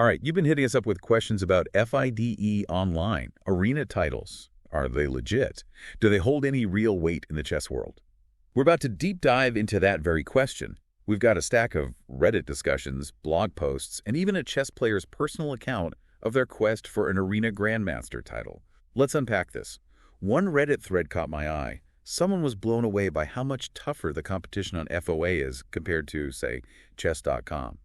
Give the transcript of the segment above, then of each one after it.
All right, you've been hitting us up with questions about FIDE online, Arena titles. Are they legit? Do they hold any real weight in the chess world? We're about to deep dive into that very question. We've got a stack of Reddit discussions, blog posts, and even a chess player's personal account of their quest for an Arena Grandmaster title. Let's unpack this. One Reddit thread caught my eye. Someone was blown away by how much tougher the competition on FOA is compared to, say, chess.com.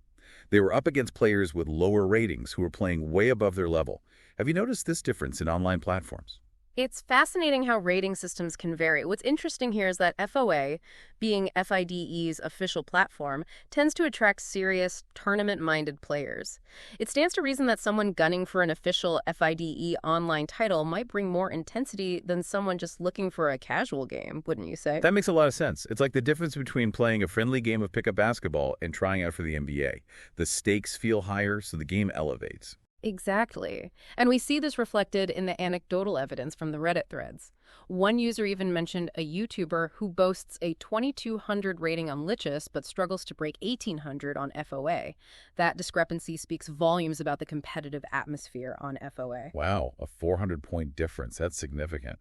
They were up against players with lower ratings who were playing way above their level. Have you noticed this difference in online platforms? It's fascinating how rating systems can vary. What's interesting here is that FOA, being FIDE's official platform, tends to attract serious, tournament-minded players. It stands to reason that someone gunning for an official FIDE online title might bring more intensity than someone just looking for a casual game, wouldn't you say? That makes a lot of sense. It's like the difference between playing a friendly game of pickup basketball and trying out for the NBA. The stakes feel higher, so the game elevates. Exactly. And we see this reflected in the anecdotal evidence from the Reddit threads. One user even mentioned a YouTuber who boasts a 2200 rating on Lichess but struggles to break 1800 on FOA. That discrepancy speaks volumes about the competitive atmosphere on FOA. Wow, a 400-point difference. That's significant.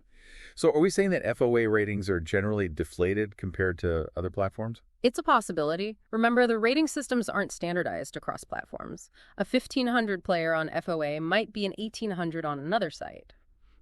So are we saying that FOA ratings are generally deflated compared to other platforms? It's a possibility. Remember, the rating systems aren't standardized across platforms. A 1500 player on FOA might be an 1800 on another site.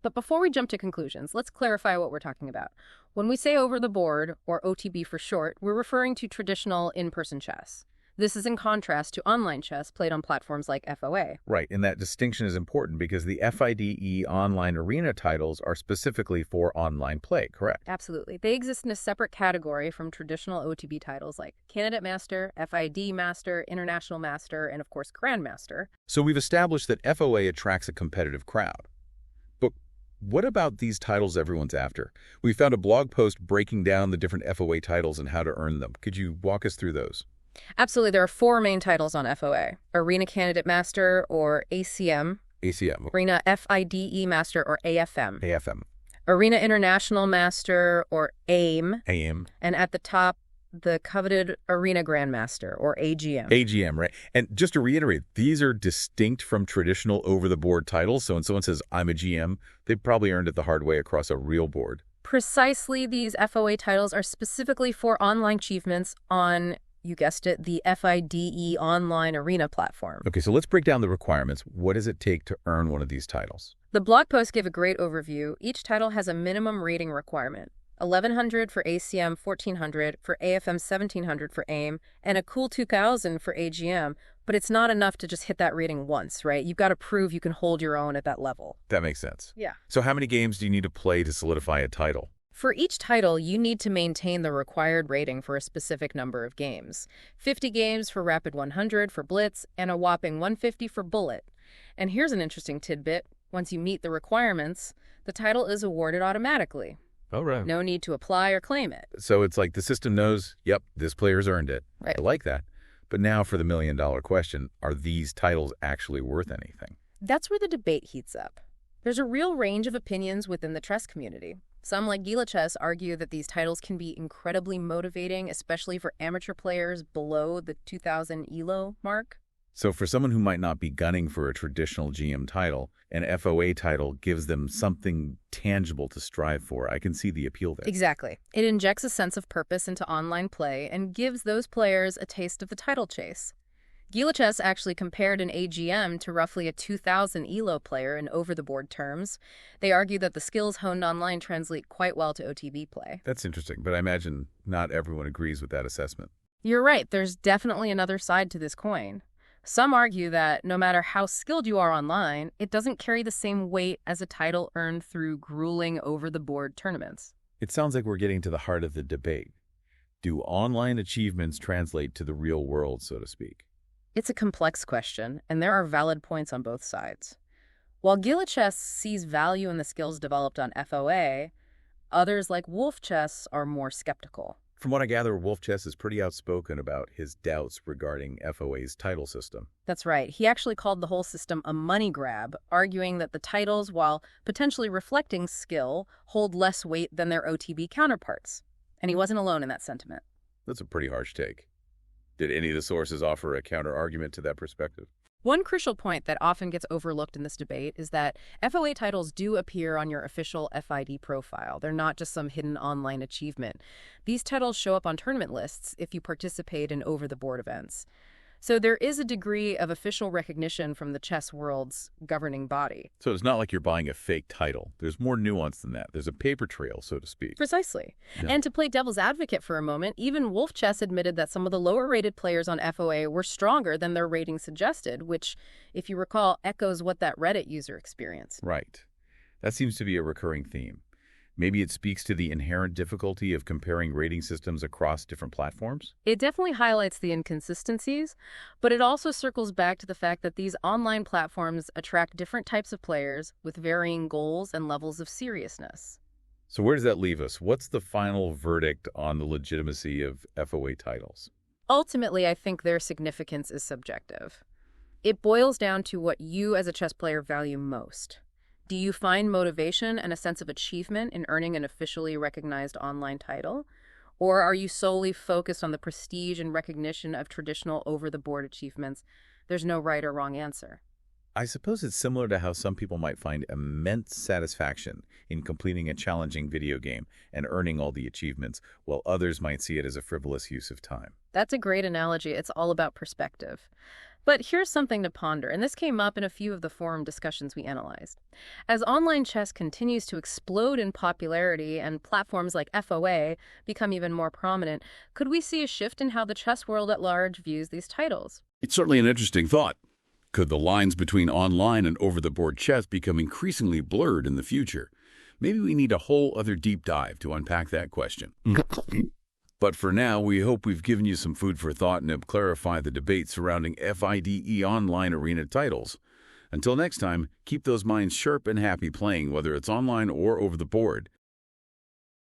But before we jump to conclusions, let's clarify what we're talking about. When we say over the board, or OTB for short, we're referring to traditional in-person chess. This is in contrast to online chess played on platforms like FOA. Right, and that distinction is important because the FIDE online arena titles are specifically for online play, correct? Absolutely. They exist in a separate category from traditional OTB titles like Candidate Master, FID Master, International Master, and of course Grandmaster. So we've established that FOA attracts a competitive crowd. But what about these titles everyone's after? We found a blog post breaking down the different FOA titles and how to earn them. Could you walk us through those? Absolutely. There are four main titles on FOA. Arena Candidate Master, or ACM. ACM. Arena FIDE Master, or AFM. AFM. Arena International Master, or AIM. AIM. And at the top, the coveted Arena Grandmaster, or AGM. AGM, right? And just to reiterate, these are distinct from traditional over-the-board titles. So when someone says, I'm a GM, they probably earned it the hard way across a real board. Precisely, these FOA titles are specifically for online achievements on, you guessed it, the FIDE online arena platform. Okay, so let's break down the requirements. What does it take to earn one of these titles? The blog post gave a great overview. Each title has a minimum rating requirement. 1100 for ACM, 1400 for AFM, 1700 for AIM, and a cool 2000 for AGM. But it's not enough to just hit that rating once, right? You've got to prove you can hold your own at that level. That makes sense. Yeah. So how many games do you need to play to solidify a title? For each title, you need to maintain the required rating for a specific number of games. 50 games for Rapid 100 for Blitz, and a whopping 150 for Bullet. And here's an interesting tidbit. Once you meet the requirements, the title is awarded automatically. Oh, right. No need to apply or claim it. So it's like the system knows, yep, this player's earned it. Right. I like that. But now for the million-dollar question, are these titles actually worth anything? That's where the debate heats up. There's a real range of opinions within the chess community. Some, like Gila Chess, argue that these titles can be incredibly motivating, especially for amateur players below the 2000 ELO mark. So for someone who might not be gunning for a traditional GM title, an FOA title gives them something tangible to strive for. I can see the appeal there. Exactly. It injects a sense of purpose into online play and gives those players a taste of the title chase. Gila Chess actually compared an AGM to roughly a 2000 ELO player in over-the-board terms. They argue that the skills honed online translate quite well to OTB play. That's interesting, but I imagine not everyone agrees with that assessment. You're right. There's definitely another side to this coin. Some argue that no matter how skilled you are online, it doesn't carry the same weight as a title earned through grueling over-the-board tournaments. It sounds like we're getting to the heart of the debate. Do online achievements translate to the real world, so to speak? It's a complex question, and there are valid points on both sides. While Gila Chess sees value in the skills developed on FOA, others like Wolf Chess are more skeptical. From what I gather, Wolf Chess is pretty outspoken about his doubts regarding FOA's title system. That's right. He actually called the whole system a money grab, arguing that the titles, while potentially reflecting skill, hold less weight than their OTB counterparts. And he wasn't alone in that sentiment. That's a pretty harsh take. Did any of the sources offer a counter-argument to that perspective? One crucial point that often gets overlooked in this debate is that FOA titles do appear on your official FIDE profile. They're not just some hidden online achievement. These titles show up on tournament lists if you participate in over-the-board events. So there is a degree of official recognition from the chess world's governing body. So it's not like you're buying a fake title. There's more nuance than that. There's a paper trail, so to speak. Precisely. Yeah. And to play devil's advocate for a moment, even Wolf Chess admitted that some of the lower-rated players on FOA were stronger than their rating suggested, which, if you recall, echoes what that Reddit user experienced. Right. That seems to be a recurring theme. Maybe it speaks to the inherent difficulty of comparing rating systems across different platforms? It definitely highlights the inconsistencies, but it also circles back to the fact that these online platforms attract different types of players with varying goals and levels of seriousness. So where does that leave us? What's the final verdict on the legitimacy of FOA titles? Ultimately, I think their significance is subjective. It boils down to what you as a chess player value most. Do you find motivation and a sense of achievement in earning an officially recognized online title? Or are you solely focused on the prestige and recognition of traditional over-the-board achievements? There's no right or wrong answer. I suppose it's similar to how some people might find immense satisfaction in completing a challenging video game and earning all the achievements, while others might see it as a frivolous use of time. That's a great analogy. It's all about perspective. But here's something to ponder, and this came up in a few of the forum discussions we analyzed. As online chess continues to explode in popularity and platforms like FOA become even more prominent, could we see a shift in how the chess world at large views these titles? It's certainly an interesting thought. Could the lines between online and over-the-board chess become increasingly blurred in the future? Maybe we need a whole other deep dive to unpack that question. But for now, we hope we've given you some food for thought and have clarified the debate surrounding FIDE online arena titles. Until next time, keep those minds sharp and happy playing, whether it's online or over the board.